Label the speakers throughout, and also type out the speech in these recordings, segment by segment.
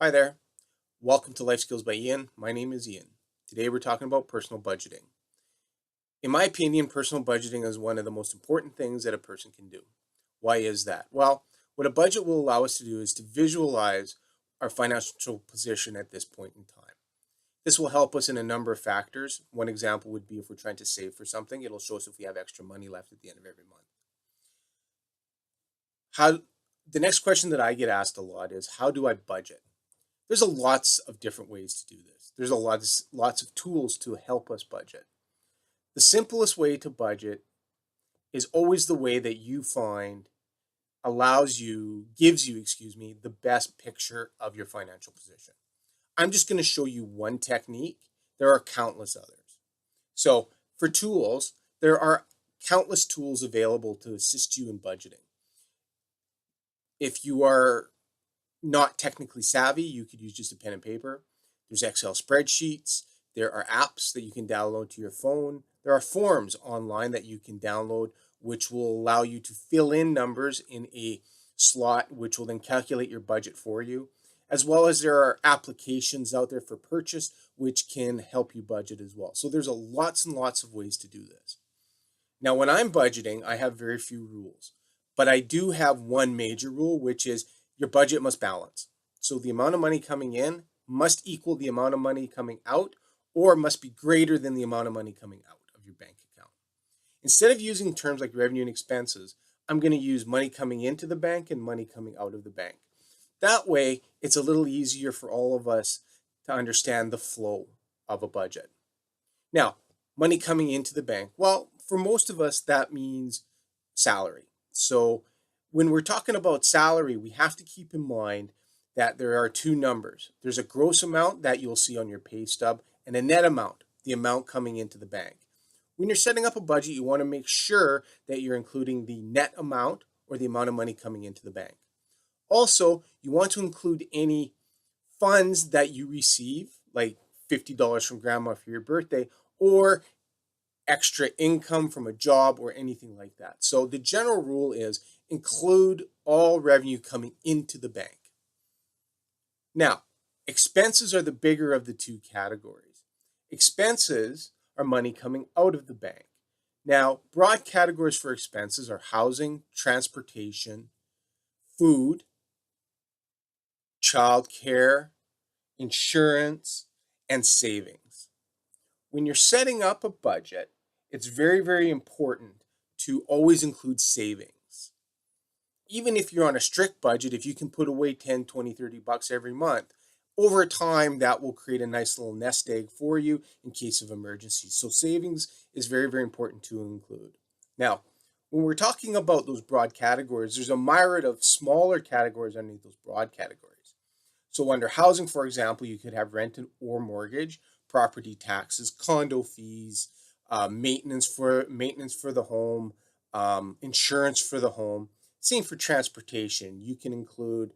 Speaker 1: Hi there. Welcome to Life Skills by Ian. My name is Ian. Today we're talking about personal budgeting. In my opinion, personal budgeting is one of the most important things that a person can do. Why is that? Well, what a budget will allow us to do is to visualize our financial position at this point in time. This will help us in a number of factors. One example would be if we're trying to save for something, it'll show us if we have extra money left at the end of every month. How the next question that I get asked a lot is, how do I budget? There's a lots of different ways to do this. There's lots of tools to help us budget. The simplest way to budget is always the way that you find gives you, the best picture of your financial position. I'm just going to show you one technique. There are countless others. So for tools, there are countless tools available to assist you in budgeting. If you are not technically savvy, you could use just a pen and paper. There's Excel spreadsheets. There are apps that you can download to your phone. There are forms online that you can download, which will allow you to fill in numbers in a slot, which will then calculate your budget for you. As well as there are applications out there for purchase, which can help you budget as well. So there's lots and lots of ways to do this. Now, when I'm budgeting, I have very few rules, but I do have one major rule, which is your budget must balance. So the amount of money coming in must equal the amount of money coming out, or must be greater than the amount of money coming out of your bank account. Instead of using terms like revenue and expenses, I'm going to use money coming into the bank and money coming out of the bank. That way, it's a little easier for all of us to understand the flow of a budget. Now, money coming into the bank. Well, for most of us, that means salary. So when we're talking about salary, we have to keep in mind that there are two numbers. There's a gross amount that you'll see on your pay stub and a net amount, the amount coming into the bank. When you're setting up a budget, you want to make sure that you're including the net amount or the amount of money coming into the bank. Also, you want to include any funds that you receive, like $50 from grandma for your birthday, or extra income from a job or anything like that. So the general rule is include all revenue coming into the bank. Now, expenses are the bigger of the two categories. Expenses are money coming out of the bank. Now, broad categories for expenses are housing, transportation, food, childcare, insurance, and savings. When you're setting up a budget, it's very, very important to always include savings. Even if you're on a strict budget, if you can put away 10, 20, 30 bucks every month, over time that will create a nice little nest egg for you in case of emergencies. So savings is very, very important to include. Now, when we're talking about those broad categories, there's a myriad of smaller categories underneath those broad categories. So under housing, for example, you could have rent or mortgage, property taxes, condo fees, maintenance for the home, insurance for the home. Same for transportation. You can include,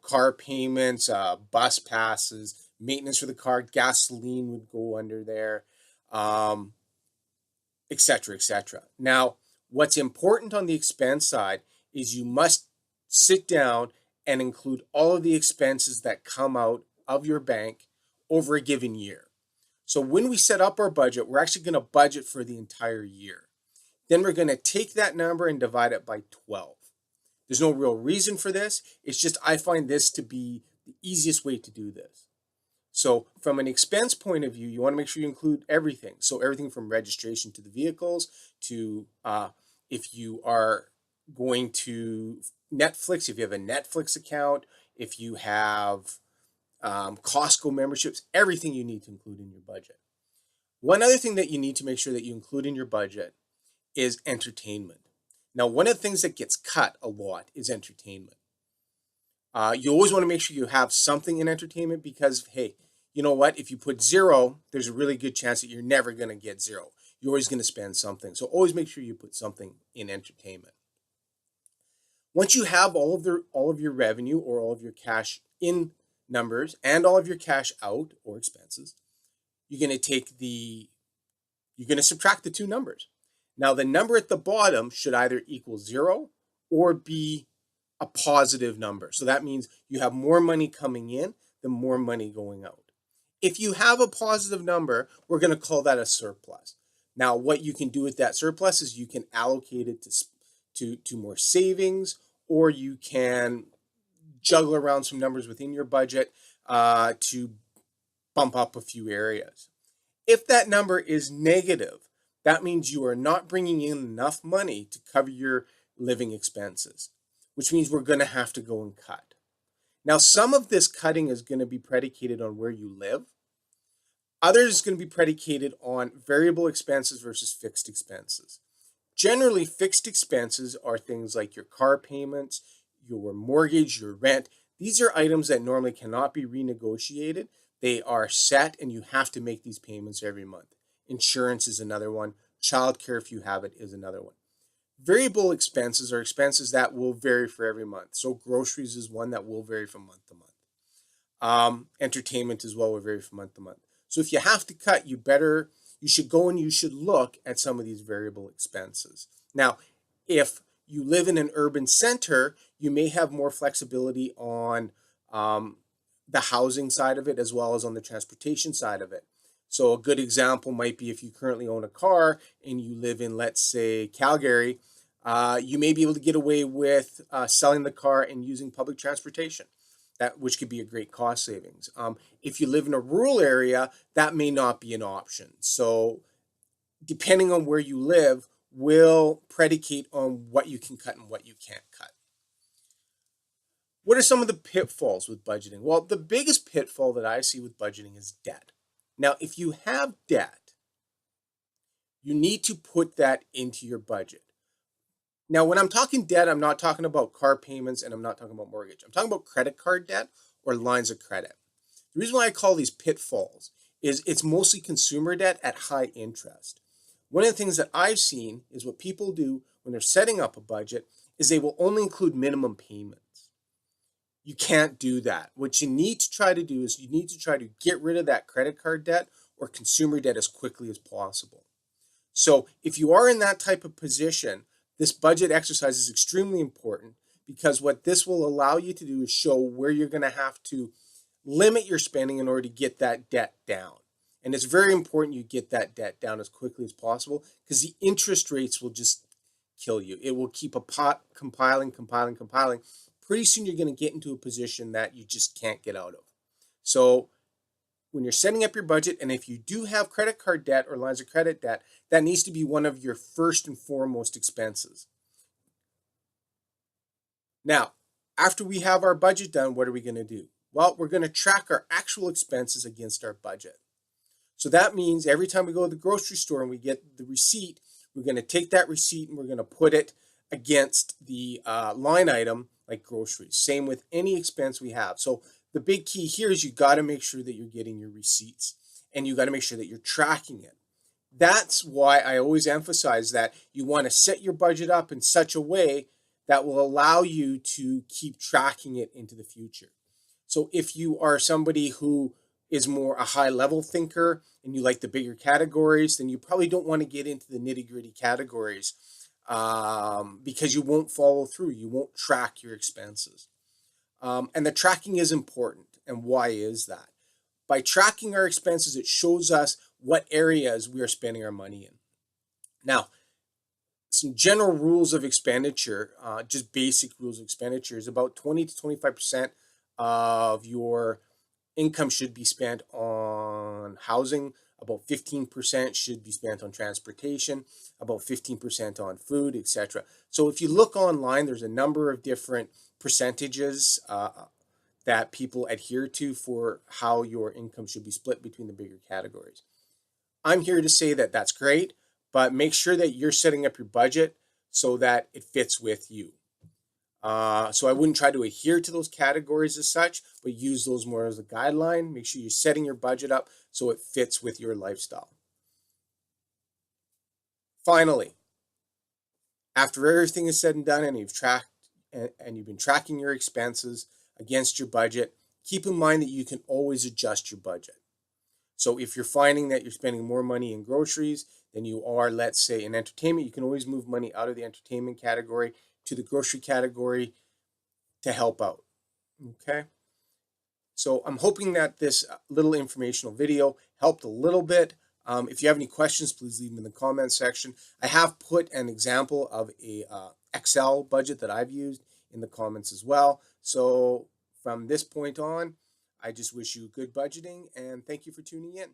Speaker 1: car payments, bus passes, maintenance for the car, gasoline would go under there, et cetera, et cetera. Now, what's important on the expense side is you must sit down and include all of the expenses that come out of your bank over a given year. So when we set up our budget, we're actually going to budget for the entire year. Then we're going to take that number and divide it by 12. There's no real reason for this. It's just I find this to be the easiest way to do this. So from an expense point of view, you want to make sure you include everything. So everything from registration to the vehicles to if you are going to Netflix, if you have a Netflix account, if you have Costco memberships, everything you need to include in your budget. One other thing that you need to make sure that you include in your budget is entertainment. Now, one of the things that gets cut a lot is entertainment. You always want to make sure you have something in entertainment because, hey, you know what? If you put zero, there's a really good chance that you're never going to get zero. You're always going to spend something. So always make sure you put something in entertainment. Once you have all of your revenue or all of your cash in numbers and all of your cash out or expenses, you're going to subtract the two numbers. Now, the number at the bottom should either equal zero or be a positive number. So that means you have more money coming in the more money going out. If you have a positive number, we're going to call that a surplus. Now, what you can do with that surplus is you can allocate it to more savings, or you can juggle around some numbers within your budget to bump up a few areas. If that number is negative, that means you are not bringing in enough money to cover your living expenses, which means we're going to have to go and cut. Now, some of this cutting is going to be predicated on where you live. Others is going to be predicated on variable expenses versus fixed expenses. Generally, fixed expenses are things like your car payments, your mortgage, your rent. These are items that normally cannot be renegotiated. They are set and you have to make these payments every month. Insurance is another one. Childcare, if you have it, is another one. Variable expenses are expenses that will vary for every month. So groceries is one that will vary from month to month. Entertainment as well will vary from month to month. So if you have to cut, you should go and you should look at some of these variable expenses. Now, if you live in an urban center, you may have more flexibility on the housing side of it as well as on the transportation side of it. So a good example might be if you currently own a car and you live in, let's say, Calgary, you may be able to get away with selling the car and using public transportation, which could be a great cost savings. If you live in a rural area, that may not be an option. So depending on where you live will predicate on what you can cut and what you can't cut. What are some of the pitfalls with budgeting? Well, the biggest pitfall that I see with budgeting is debt. Now, if you have debt, you need to put that into your budget. Now, when I'm talking debt, I'm not talking about car payments and I'm not talking about mortgage. I'm talking about credit card debt or lines of credit. The reason why I call these pitfalls is it's mostly consumer debt at high interest. One of the things that I've seen is what people do when they're setting up a budget is they will only include minimum payments. You can't do that. What you need to try to do is you need to try to get rid of that credit card debt or consumer debt as quickly as possible. So if you are in that type of position, this budget exercise is extremely important because what this will allow you to do is show where you're going to have to limit your spending in order to get that debt down. And it's very important you get that debt down as quickly as possible because the interest rates will just kill you. It will keep a pot compiling. Pretty soon you're going to get into a position that you just can't get out of. So when you're setting up your budget, and if you do have credit card debt or lines of credit debt, that needs to be one of your first and foremost expenses. Now, after we have our budget done, what are we going to do? Well, we're going to track our actual expenses against our budget. So that means every time we go to the grocery store and we get the receipt, we're going to take that receipt and we're going to put it against the line item like groceries. Same with any expense we have. So the big key here is you got to make sure that you're getting your receipts and you got to make sure that you're tracking it. That's why I always emphasize that you want to set your budget up in such a way that will allow you to keep tracking it into the future. So if you are somebody who is more a high level thinker and you like the bigger categories, then you probably don't want to get into the nitty gritty categories because you won't follow through. You won't track your expenses. And the tracking is important. And why is that? By tracking our expenses, it shows us what areas we are spending our money in. Now, some general rules of expenditure, just basic rules of expenditure, is about 20 to 25% of your income should be spent on housing, about 15% should be spent on transportation, about 15% on food, etc. So if you look online, there's a number of different percentages that people adhere to for how your income should be split between the bigger categories. I'm here to say that that's great, but make sure that you're setting up your budget so that it fits with you. So I wouldn't try to adhere to those categories as such, but use those more as a guideline. Make sure you're setting your budget up so it fits with your lifestyle. Finally, after everything is said and done and you've been tracking your expenses against your budget, keep in mind that you can always adjust your budget. So if you're finding that you're spending more money in groceries than you are, let's say, in entertainment, you can always move money out of the entertainment category to the grocery category to help out. Okay? So I'm hoping that this little informational video helped a little bit. If you have any questions, please leave them in the comments section. I have put an example of a Excel budget that I've used in the comments as well. So from this point on, I just wish you good budgeting and thank you for tuning in.